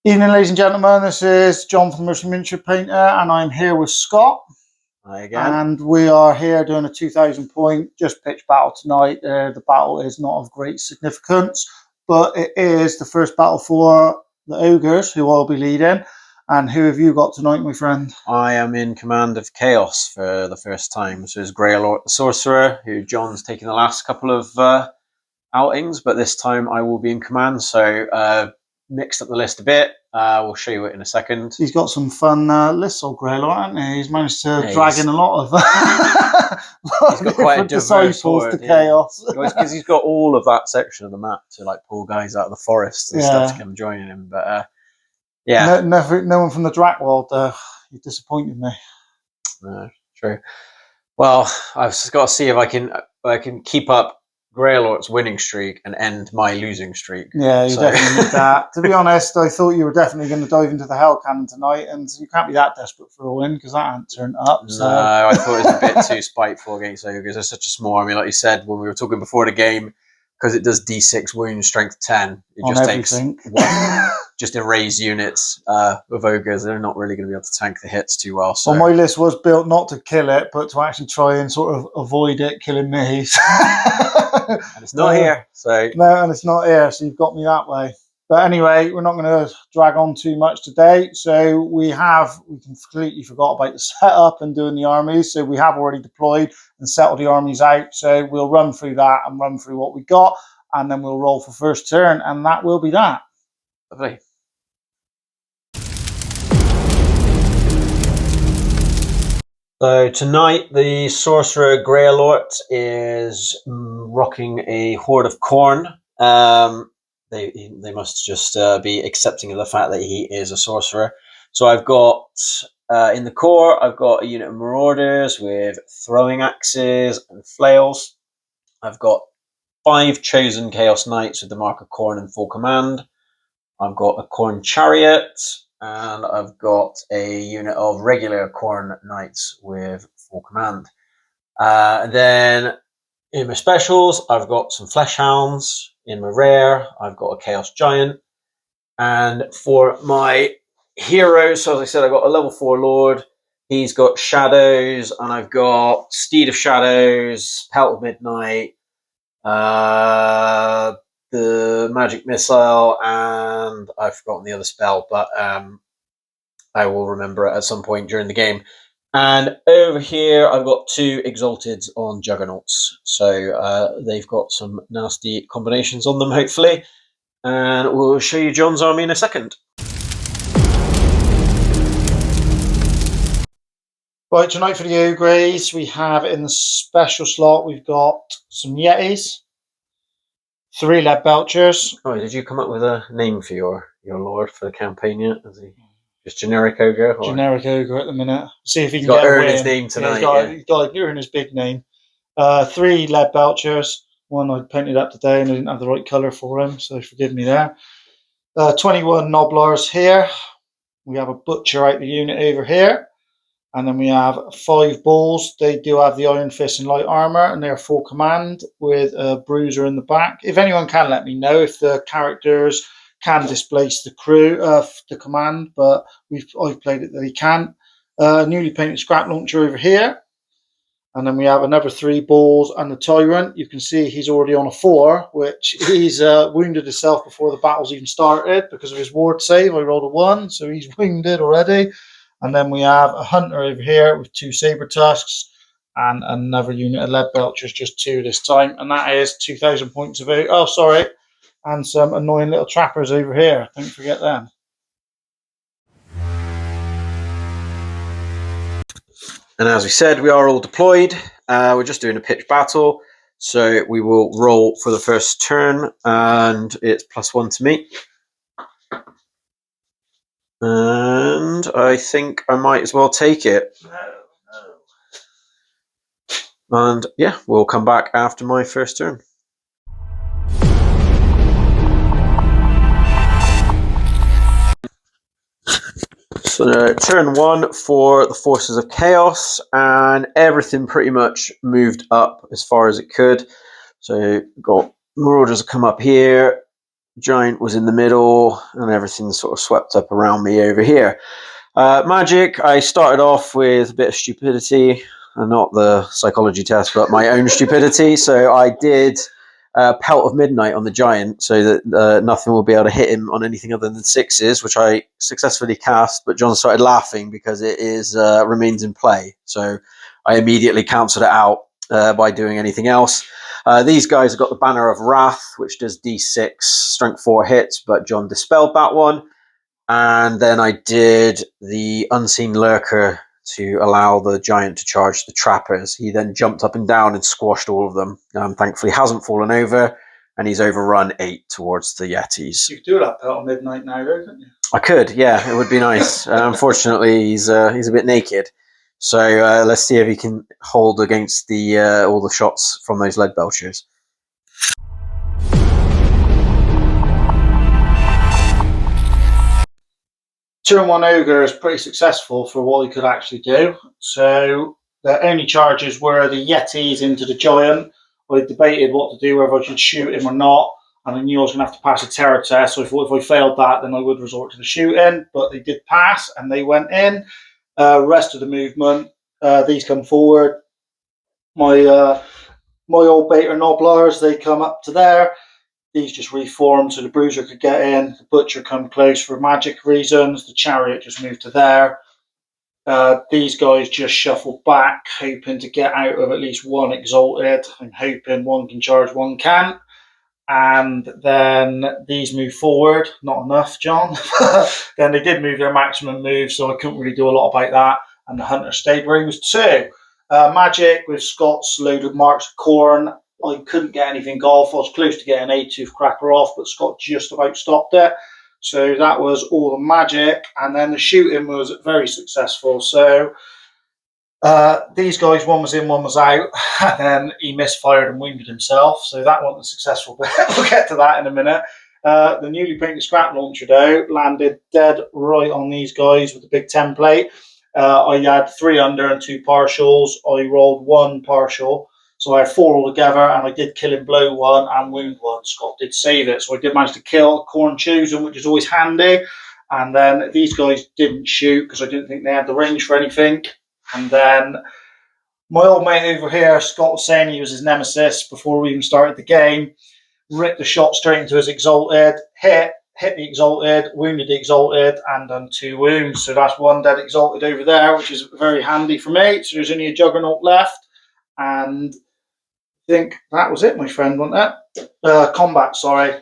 Evening, ladies and gentlemen. This is John from Mercy Miniature Painter, and I'm here with Scott. Hi again. And we are here doing a 2,000 point just pitch battle tonight. The battle is not of great significance, but it is the first battle for the Ogres, who I'll be leading. And who have you got tonight, my friend? I am in command of Chaos for the first time. So it's Greolort the Sorcerer, who John's taken the last couple of outings, but this time I will be in command. So mixed up the list a bit. We'll show you it in a second. He's got some fun lists on Greolort, hasn't he? He's managed to drag in a lot of he's got quite a disciples to Chaos. Because he's got all of that section of the map to like pull guys out of the forest and stuff to come join him. But yeah, no one from the Drac world. You disappointed me. No, true. Well, I've just got to see if I can keep up Greolort's winning streak and end my losing streak. Yeah, you definitely need that. To be honest, I thought you were definitely going to dive into the Hell Cannon tonight, and you can't be that desperate for a win because that ain't turned up. So. No, I thought it was a bit too spiteful against Ogres. They're such a small army, like you said when we were talking before the game, because it does D6 wound, strength 10. It just takes one, just erase units with Ogres. They're not really going to be able to tank the hits too well. So. Well, my list was built not to kill it, but to actually try and sort of avoid it killing me. And it's not here, so no, and it's not here, so you've got me that way. But anyway, we're not going to drag on too much today. So we completely forgot about the setup and doing the armies. So we have already deployed and settled the armies out. So we'll run through that and run through what we got, and then we'll roll for first turn, and that will be that. Lovely. So tonight, the Sorcerer Greolort is rocking a horde of corn. They must just be accepting of the fact that he is a sorcerer. So I've got, in the core, I've got a unit of marauders with throwing axes and flails. I've got 5 chosen Chaos Knights with the mark of corn in full command. I've got a corn chariot. And I've got a unit of regular Corn Knights with full command. And then in my specials, I've got some Flesh Hounds. In my rare, I've got a Chaos Giant. And for my heroes, so as I said, I've got a level 4 Lord. He's got Shadows, and I've got Steed of Shadows, Pelt of Midnight, the magic missile, and I've forgotten the other spell, but I will remember it at some point during the game. And over here, I've got 2 Exalteds on Juggernauts. So they've got some nasty combinations on them, hopefully. And we'll show you John's army in a second. Right, tonight for the Ogres, we have in the special slot, we've got some Yetis, 3 lead belchers. Oh, did you come up with a name for your lord for the campaign yet? Is he just generic ogre? Or? Generic ogre at the minute. See if he can get earn his name tonight. He's got to earn his big name. 3 lead belchers. One I painted up today and I didn't have the right colour for him, so forgive me there. 21 Nobblers here. We have a butcher out the unit over here. And then we have 5 bulls. They do have the Iron Fist and Light Armour, and they're full command with a bruiser in the back. If anyone can let me know if the characters can displace the crew, the command, but I've played it that he can. Newly painted scrap launcher over here. And then we have another 3 bulls and the Tyrant. You can see he's already on a 4, which he's wounded himself before the battle's even started because of his ward save. I rolled a 1, so he's wounded already. And then we have a Hunter over here with 2 Saber Tusks and another unit of Lead Belchers, just 2 this time. And that is 2,000 points of... Oh, sorry. And some annoying little trappers over here. Don't forget them. And as we said, we are all deployed. We're just doing a pitch battle. So we will roll for the first turn. And it's +1 to me. And I think I might as well take it. No. And yeah, we'll come back after my first turn. So turn 1 for the Forces of Chaos, and everything pretty much moved up as far as it could. So we've got Marauders come up here. giant was in the middle, and everything sort of swept up around me over here. Magic, I started off with a bit of stupidity, not the psychology test, but my own stupidity. So I did Pelt of Midnight on the giant, so that nothing will be able to hit him on anything other than 6s, which I successfully cast, but John started laughing because it is remains in play. So I immediately cancelled it out by doing anything else. These guys have got the Banner of Wrath, which does D6 strength 4 hits, but John dispelled that one. And then I did the Unseen Lurker to allow the giant to charge the trappers. He then jumped up and down and squashed all of them. Thankfully, hasn't fallen over, and he's overrun 8 towards the Yetis. You could do that Pelt of Midnight now, though, couldn't you? I could, yeah, it would be nice. Unfortunately, he's a bit naked. So let's see if he can hold against the all the shots from those lead belchers. Turn 1 Ogre is pretty successful for what he could actually do. So the only charges were the Yetis into the giant. I debated what to do, whether I should shoot him or not. And I knew I was going to have to pass a terror test. So I thought if I failed that, then I would resort to the shooting. But they did pass, and they went in. Rest of the movement, these come forward. My old Beta Noblars, they come up to there. These just reformed so the Bruiser could get in. The Butcher come close for magic reasons. The Chariot just moved to there. These guys just shuffle back, hoping to get out of at least one Exalted. I'm hoping one can charge, one can't. And then these move forward. Not enough, John. Then they did move their maximum move, so I couldn't really do a lot about that. And the Hunter stayed where he was too. Magic with Scott's loaded marks of corn. I couldn't get anything off. I was close to getting a tooth cracker off, but Scott just about stopped it. So that was all the magic. And then the shooting was very successful. So these guys, one was in, one was out. And then he misfired and wounded himself. So that wasn't successful, but we'll get to that in a minute. The newly painted scrap launcher, though, landed dead right on these guys with the big template. I had 3 under and 2 partials. I rolled 1 partial. So I had 4 altogether, and I did kill him, blow 1 and wound 1. Scott did save it. So I did manage to kill Corn Chosen, which is always handy. And then these guys didn't shoot because I didn't think they had the range for anything. And then my old mate over here, Scott, was saying he was his nemesis before we even started the game. Ripped the shot straight into his Exalted, hit the Exalted, wounded the Exalted, and done 2 wounds. So that's 1 dead Exalted over there, which is very handy for me. So there's only a Juggernaut left. And I think that was it, my friend, wasn't it? Combat, sorry.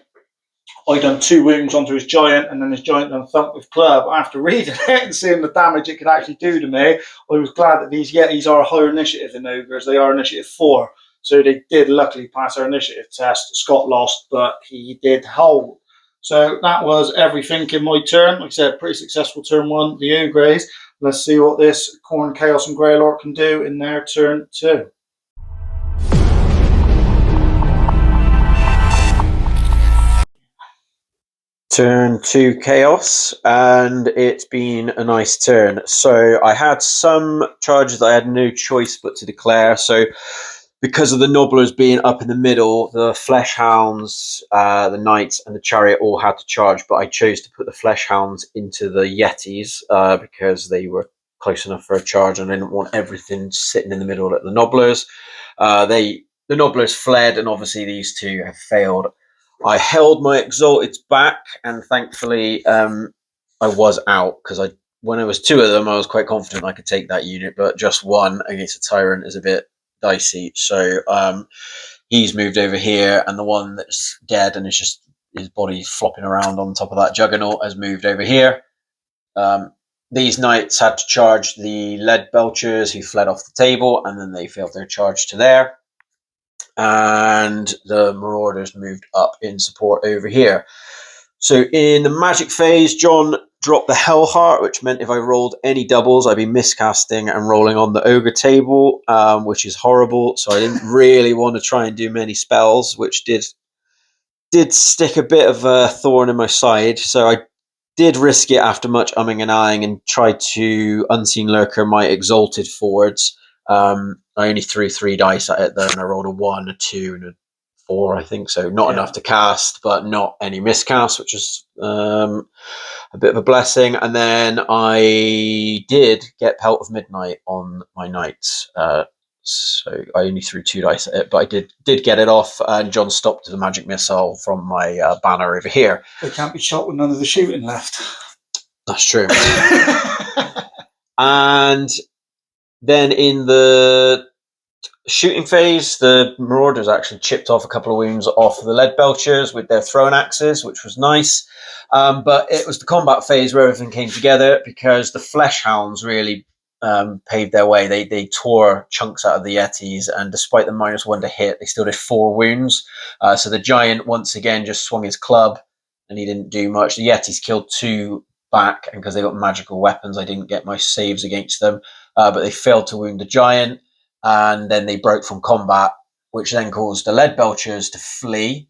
I done 2 wounds onto his giant, and then his giant done thump with club. After reading it and seeing the damage it could actually do to me, I was glad that these Yetis are a higher initiative than Ogres. They are initiative 4. So they did luckily pass our initiative test. Scott lost, but he did hold. So that was everything in my turn. Like I said, pretty successful turn 1, the Ogres. Let's see what this Khorne, Chaos and Greylort can do in their turn 2. Turn 2 Chaos, and it's been a nice turn. So I had some charges that I had no choice but to declare. So because of the Nobblers being up in the middle, the Flesh Hounds, the Knights, and the Chariot all had to charge, but I chose to put the Flesh Hounds into the Yetis because they were close enough for a charge, and I didn't want everything sitting in the middle at the Nobblers. The Nobblers fled, and obviously these 2 have failed. I held my Exalteds back, and thankfully I was out, because when it was 2 of them, I was quite confident I could take that unit, but just 1 against a Tyrant is a bit dicey. So he's moved over here, and the one that's dead and is just his body flopping around on top of that Juggernaut has moved over here. These Knights had to charge the Lead Belchers, who fled off the table, and then they failed their charge to there. And the Marauders moved up in support over here. So in the magic phase, John dropped the Hellheart, which meant if I rolled any doubles, I'd be miscasting and rolling on the Ogre table, which is horrible. So I didn't really want to try and do many spells, which did stick a bit of a thorn in my side. So I did risk it after much umming and ahhing and tried to Unseen Lurker my Exalted forwards. I only threw 3 dice at it though, and I rolled a 1, a 2, and a 4, I think. So not enough to cast, but not any miscast, which is a bit of a blessing. And then I did get Pelt of Midnight on my knights. So I only threw 2 dice at it, but I did get it off, and John stopped the magic missile from my banner over here. They can't be shot with none of the shooting left. That's true. And then in the shooting phase, the Marauders actually chipped off a couple of wounds off the Lead Belchers with their throwing axes, which was nice. But it was the combat phase where everything came together, because the Flesh Hounds really paved their way. They tore chunks out of the Yetis, and despite the -1 to hit, they still did 4 wounds. So the Giant once again just swung his club, and he didn't do much. The Yetis killed 2 back, and because they got magical weapons, I didn't get my saves against them. But they failed to wound the Giant, and then they broke from combat, which then caused the Lead Belchers to flee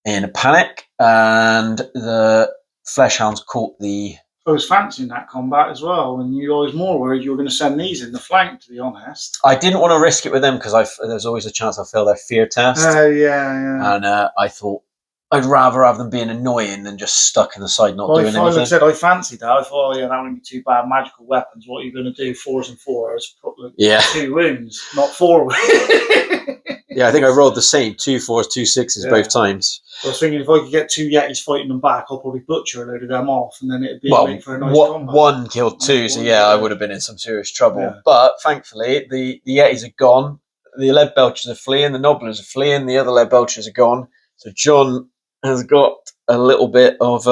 in a panic, and the Flesh Hounds caught the... I was fancying that combat as well, and I was more worried you were going to send these in the flank, to be honest. I didn't want to risk it with them, because there's always a chance I'll fail their fear test. Oh, yeah. And I thought I'd rather have them being annoying than just stuck in the side not doing anything. Like I said, I fancied that. I thought, that wouldn't be too bad. Magical weapons, what are you going to do? 4s and 4s? Probably 2 wounds, not 4 wounds. Yeah, I think I rolled the same, 2 4s, 2 6s both times. I was thinking if I could get 2 Yetis fighting them back, I'll probably butcher a load of them off, and then it'd be for a nice combat. 1 killed 2, so I would have been in some serious trouble. Yeah. But thankfully, the Yetis are gone. The Lead Belchers are fleeing. The Nobblers are fleeing. The other Lead Belchers are gone. So John has got a little bit of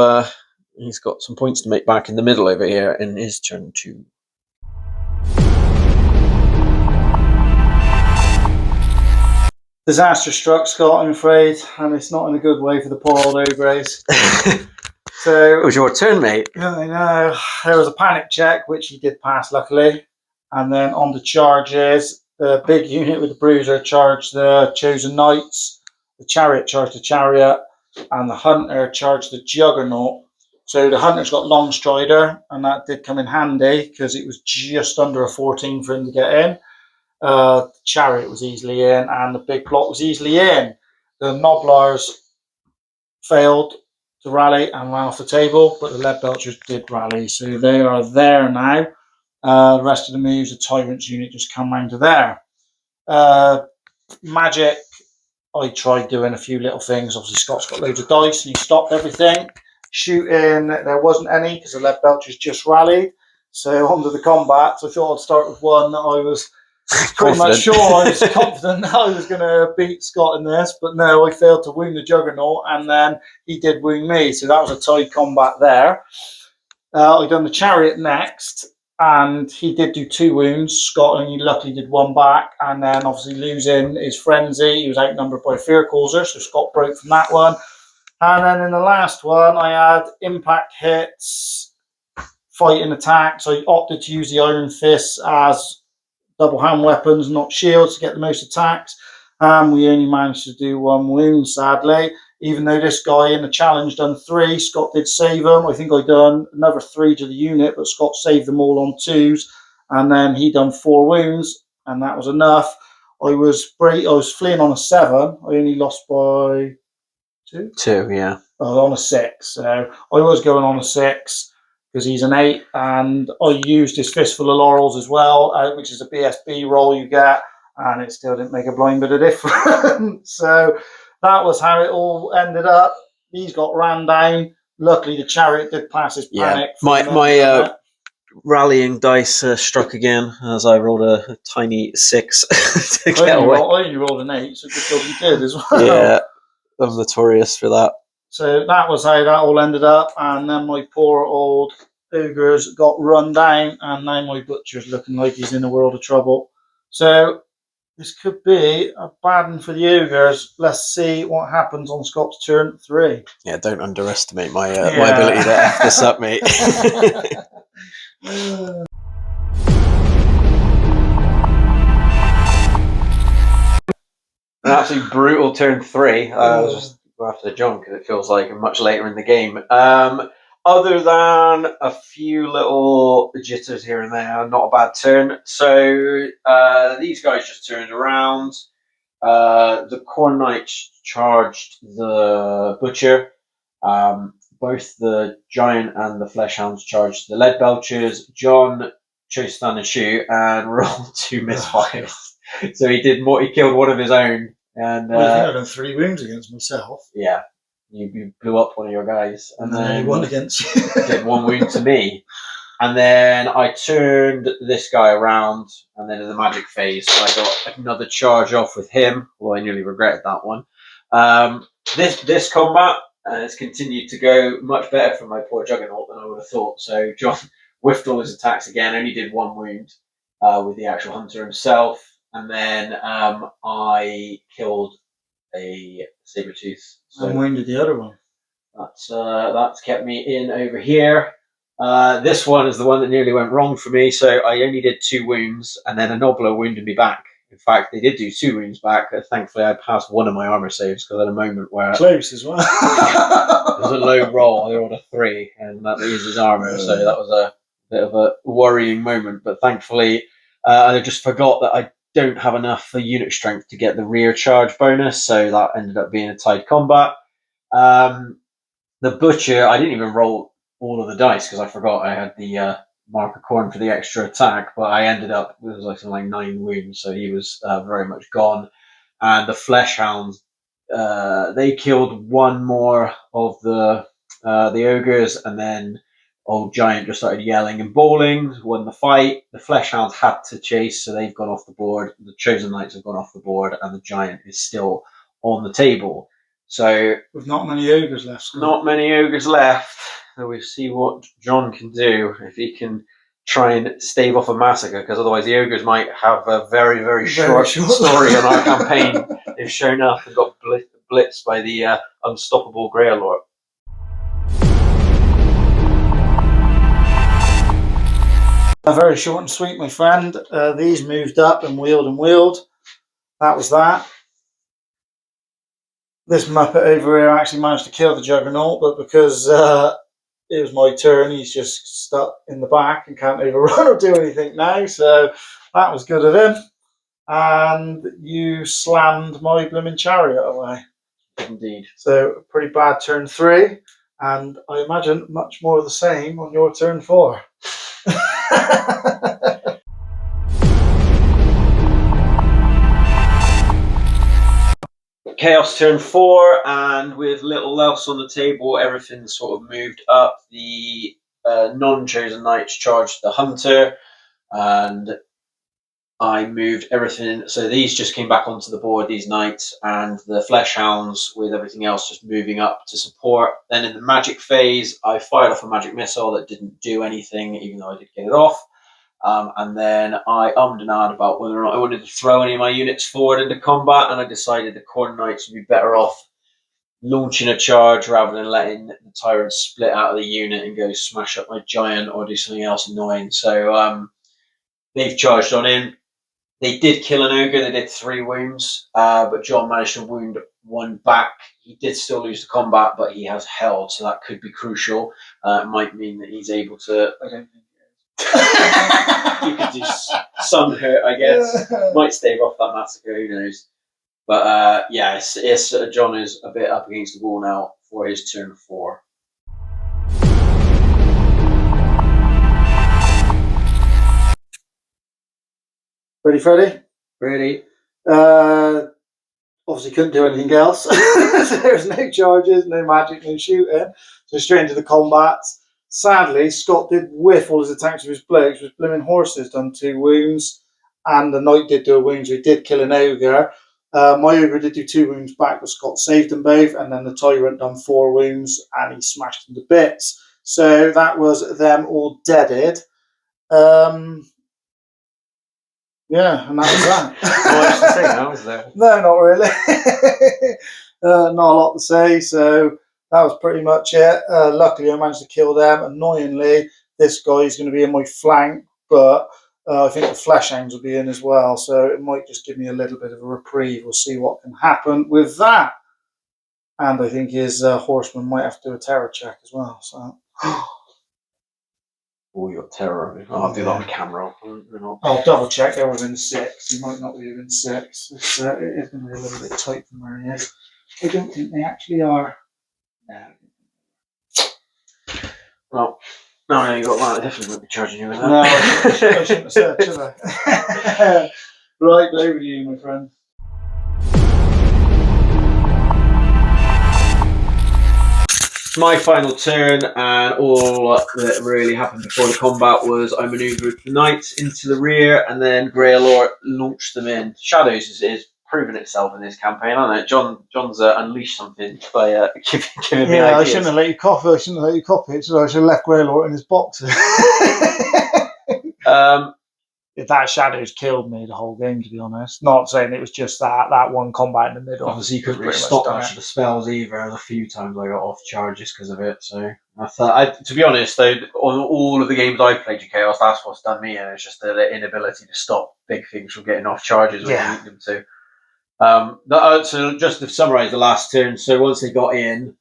he's got some points to make back in the middle over here in his turn 2. Disaster struck Scott, I'm afraid, and it's not in a good way for the poor old Ogres. So it was your turn, mate. I know. There was a panic check, which he did pass, luckily. And then on the charges, the big unit with the Bruiser charged the Chosen Knights, the Chariot charged the Chariot, and the Hunter charged the Juggernaut. So the Hunter's got Long Strider, and that did come in handy, because it was just under a 14 for him to get in. The Chariot was easily in, and the big plot was easily in. The Nobblers failed to rally and ran off the table, but the Lead Belchers did rally, so they are there now. The rest of the moves, the Tyrant's unit just come round to there. Magic, I tried doing a few little things. Obviously, Scott's got loads of dice, and he stopped everything. Shooting, there wasn't any, because the Lead Belchers just rallied. So onto the combat. So I thought I'd start with one that I was pretty much sure I was confident that I was going to beat Scott in this, but no, I failed to wound the Juggernaut, and then he did wound me, so that was a tied combat there. I done the Chariot next, and he did do 2 wounds. Scott only luckily did 1 back, and then obviously losing his Frenzy, he was outnumbered by Fear Causer, so Scott broke from that one. And then in the last one, I had impact hits, fighting attacks. I opted to use the Iron Fists as double hand weapons, not shields, to get the most attacks. We only managed to do 1 wound, sadly. Even though this guy in the challenge done 3, Scott did save them. I think I done another 3 to the unit, but Scott saved them all on 2s. And then he done 4 wounds, and that was enough. I was fleeing on a 7. I only lost by 2? 2, yeah. On a 6. So I was going on a 6. Because he's an 8, and I used his Fistful of Laurels as well, which is a BSB roll you get, and it still didn't make a blind bit of difference. So that was how it all ended up. These got ran down. Luckily, the Chariot did pass his panic. My rallying dice struck again as I rolled a tiny 6 to get away. I only rolled an 8, so good job you did as well. Yeah, I'm notorious for that. So that was how that all ended up, and then my poor old Ogres got run down, and now my Butcher's looking like he's in a world of trouble. So this could be a bad one for the Ogres. Let's see what happens on Scott's turn 3. Yeah, don't underestimate my my ability to F this up, mate. An absolutely brutal turn 3. I was just after the John, because it feels like much later in the game. Other than a few little jitters here and there, not a bad turn. So these guys just turned around. The Corn Knights charged the Butcher. Both the Giant and the Flesh Hounds charged the Lead Belchers. John chose to stand and shoot and rolled 2 misfires. So he did more. He killed one of his own. And well, I think I've done 3 wounds against myself. Yeah, you blew up one of your guys, and then 1 against you. Did 1 wound to me. And then I turned this guy around, and then in the magic phase, I got another charge off with him, although I nearly regretted that one. This combat has continued to go much better for my poor Juggernaut than I would have thought. So John whiffed all his attacks again, only did 1 wound with the actual hunter himself, and then I killed a Sabertooth. So and wounded the other one. That's kept me in over here. This one is the one that nearly went wrong for me, so I only did 2 wounds, and then a Nobler wounded me back. In fact, they did do 2 wounds back. Thankfully, I passed one of my armor saves because I had a moment where close as well. It was a low roll. I rolled a 3, and that used his armor, so that was a bit of a worrying moment. But thankfully, I just forgot that I don't have enough for unit strength to get the rear charge bonus, so that ended up being a tied combat. The Butcher, I didn't even roll all of the dice because I forgot I had the Mark of Corn for the extra attack, but I ended up with like 9 wounds, so he was very much gone. And the Flesh Hounds, they killed 1 more of the Ogres, and then old Giant just started yelling and bawling, won the fight. The Flesh Hounds had to chase, so they've gone off the board. The Chosen Knights have gone off the board, and the Giant is still on the table. So with not many Ogres left. Not many Ogres left. So we'll see what John can do, if he can try and stave off a massacre, because otherwise the Ogres might have a very, very short story on our campaign. They've shown up and got blitzed by the unstoppable Greolort. Very short and sweet, my friend. These moved up and wheeled. That was that. This Muppet over here actually managed to kill the Juggernaut, but because it was my turn, he's just stuck in the back and can't overrun or do anything now. So that was good of him. And you slammed my blooming chariot away. Indeed. So pretty bad turn 3, and I imagine much more of the same on your turn 4. Chaos turn 4, and with little else on the table, everything sort of moved up. The non-chosen knights charged the hunter, and I moved everything. So these just came back onto the board, these knights, and the Flesh Hounds with everything else just moving up to support. Then in the magic phase, I fired off a magic missile that didn't do anything, even though I did get it off. And then I ummed and ahed about whether or not I wanted to throw any of my units forward into combat, and I decided the Corn Knights would be better off launching a charge rather than letting the Tyrants split out of the unit and go smash up my Giant or do something else annoying. So they've charged on in. They did kill an Ogre, they did 3 wounds, but John managed to wound 1 back. He did still lose the combat, but he has held, so that could be crucial. It might mean that he's able to... I don't think you could do some hurt, I guess. Might stave off that massacre, who knows. But yeah, John is a bit up against the wall now for his turn 4. Ready, Freddy? Ready. Obviously couldn't do anything else. There's no charges, no magic, no shooting. So straight into the combat. Sadly, Scott did whiff all his attacks with his blokes, with blooming horses, done 2 wounds, and the knight did do a wound, so he did kill an ogre. My ogre did do 2 wounds back, but Scott saved them both, and then the tyrant done 4 wounds, and he smashed them to bits. So that was them all deaded. Yeah, and that was that. Not much to say now, is there? No, not really. Not a lot to say, so that was pretty much it. Luckily, I managed to kill them. Annoyingly, this guy is going to be in my flank, but I think the Flesh Hounds will be in as well, so it might just give me a little bit of a reprieve. We'll see what can happen with that. And I think his horseman might have to do a terror check as well. So Oh, you got terror. I'll do that on camera. I'll double check. They're within 6. He might not be within 6. It is going to be a little bit tight from where he is. I don't think they actually are. No. Well, no, you got that. I definitely won't be charging you with that. No, I shouldn't have said, should I? Right, over to you, my friend. My final turn, and all that really happened before the combat was I manoeuvred the knights into the rear, and then Greolort launched them in. Shadows is proven itself in this campaign, hasn't it? John's unleashed something by giving me ideas. I shouldn't have let you copy. I shouldn't have let you copy it. I should have left Greolort in his boxes. That Shadows killed me the whole game, to be honest. Not saying it was just that one combat in the middle. Obviously, you couldn't really stop much of the spells either. There's a few times I got off charges because of it. So I thought, to be honest, though, on all of the games I've played Chaos, that's what's done me, and it's just the inability to stop big things from getting off charges when you need them to. So just to summarise the last turn, so once they got in,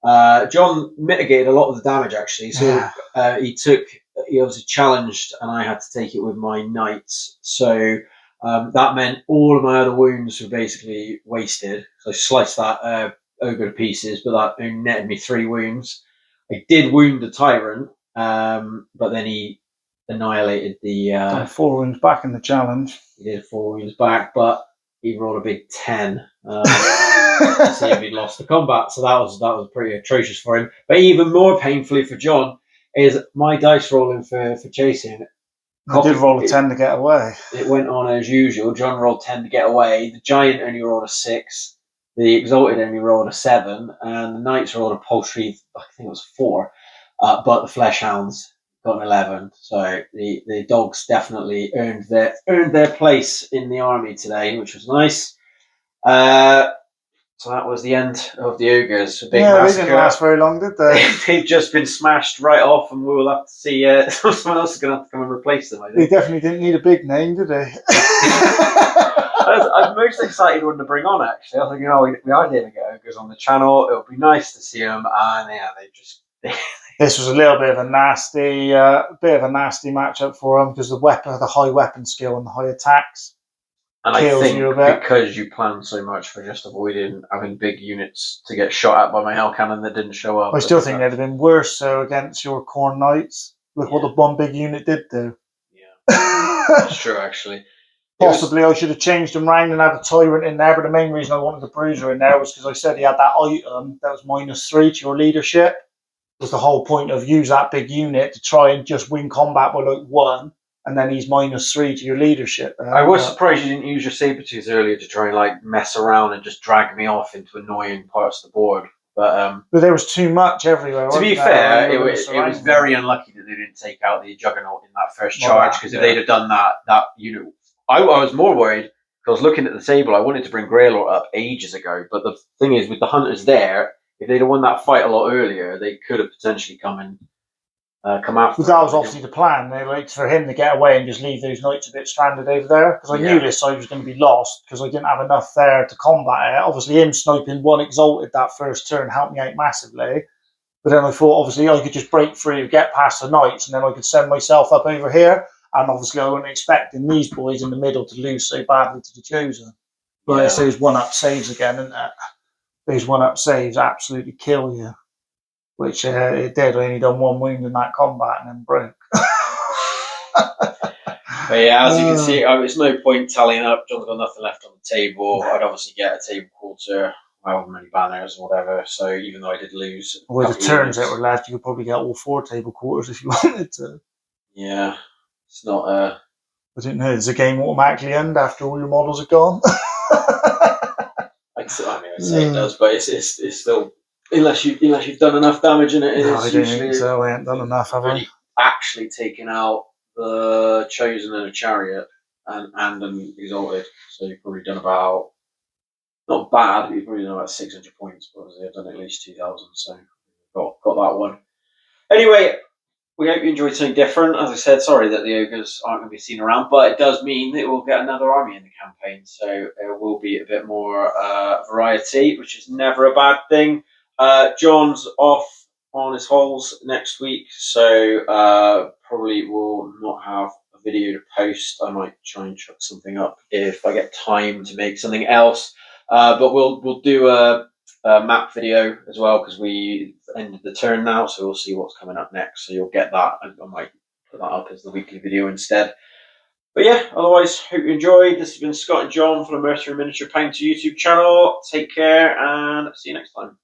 John mitigated a lot of the damage actually. So he obviously challenged, and I had to take it with my knights. So that meant all of my other wounds were basically wasted. So I sliced that ogre to pieces, but that only netted me 3 wounds. I did wound the tyrant, but then he annihilated the 4 wounds back in the challenge. He did 4 wounds back, but he rolled a big 10 to see if he'd lost the combat. So that was pretty atrocious for him. But even more painfully for John is my dice rolling for chasing. I did roll a 10 to get away. It went on as usual. John rolled 10 to get away. The giant only rolled a 6. The exalted only rolled a 7, and the knights rolled a paltry, I think it was 4. But the flesh hounds got an 11. So the dogs definitely earned their place in the army today, which was nice. So that was the end of the ogres. A big massacre. They didn't last very long, did they? They've just been smashed right off, and we will have to see. Someone else is going to have to come and replace them. I think. They definitely didn't need a big name, did they? I'm most excited one to bring on. Actually, I think we are going to get ogres on the channel. It would be nice to see them, and they just. This was a little bit of a nasty matchup for them because the high weapon skill and the high attacks. And I think because you planned so much for just avoiding having big units to get shot at by my hell cannon that didn't show up. I still think they'd have been worse so against your Khorne Knights. Look what the one big unit did do. Yeah, that's true actually. Possibly I should have changed them round and had a tyrant in there, but the main reason I wanted the bruiser in there was because I said he had that item that was -3 to your leadership. Was the whole point of use that big unit to try and just win combat by 1. And then he's -3 to your leadership. I was surprised you didn't use your saber-tooths earlier to try and mess around and just drag me off into annoying parts of the board. But there was too much everywhere. To be fair, it was very unlucky that they didn't take out the Juggernaut in that first charge, because if they'd have done that unit, I was more worried because I was looking at the table. I wanted to bring Greolort up ages ago, but the thing is, with the hunters there, if they'd have won that fight a lot earlier, they could have potentially come after. Because that was obviously the plan. They for him to get away and just leave those knights a bit stranded over there. Because I knew this side was going to be lost because I didn't have enough there to combat it. Obviously, him sniping 1 exalted that first turn helped me out massively. But then I thought, obviously, I could just break through, get past the knights, and then I could send myself up over here. And obviously, I wasn't expecting these boys in the middle to lose so badly to the Chosen. But it's those 1-up saves again, isn't it? Those 1-up saves absolutely kill you. Which it did. I only done 1 wound in that combat and then broke. But yeah, as you can see, it's no point tallying up. John's got nothing left on the table. I'd obviously get a table quarter, however many banners or whatever. So even though I did lose, with the turns that were left, you could probably get all 4 table quarters if you wanted to. Yeah, it's not. I didn't know. Does the game automatically end after all your models are gone? I'd say it does, but it's still. Unless you've done enough damage in it, no, I don't think so. I haven't done enough, have I? Actually taken out the Chosen and a Chariot and an Exalted, so you've probably done about, not bad, but you've probably done about 600 points. But obviously I've done at least 2,000, so got that one. Anyway, we hope you enjoyed something different. As I said, sorry that the ogres aren't going to be seen around, but it does mean that we'll get another army in the campaign, so there will be a bit more variety, which is never a bad thing. John's off on his holes next week, so probably will not have a video to post. I might try and chuck something up if I get time to make something else. But we'll do a map video as well, because we ended the turn now, so we'll see what's coming up next. So you'll get that. I might put that up as the weekly video instead. But yeah, otherwise, hope you enjoyed. This has been Scott and John from the Mercenary Miniature Painter YouTube channel. Take care and see you next time.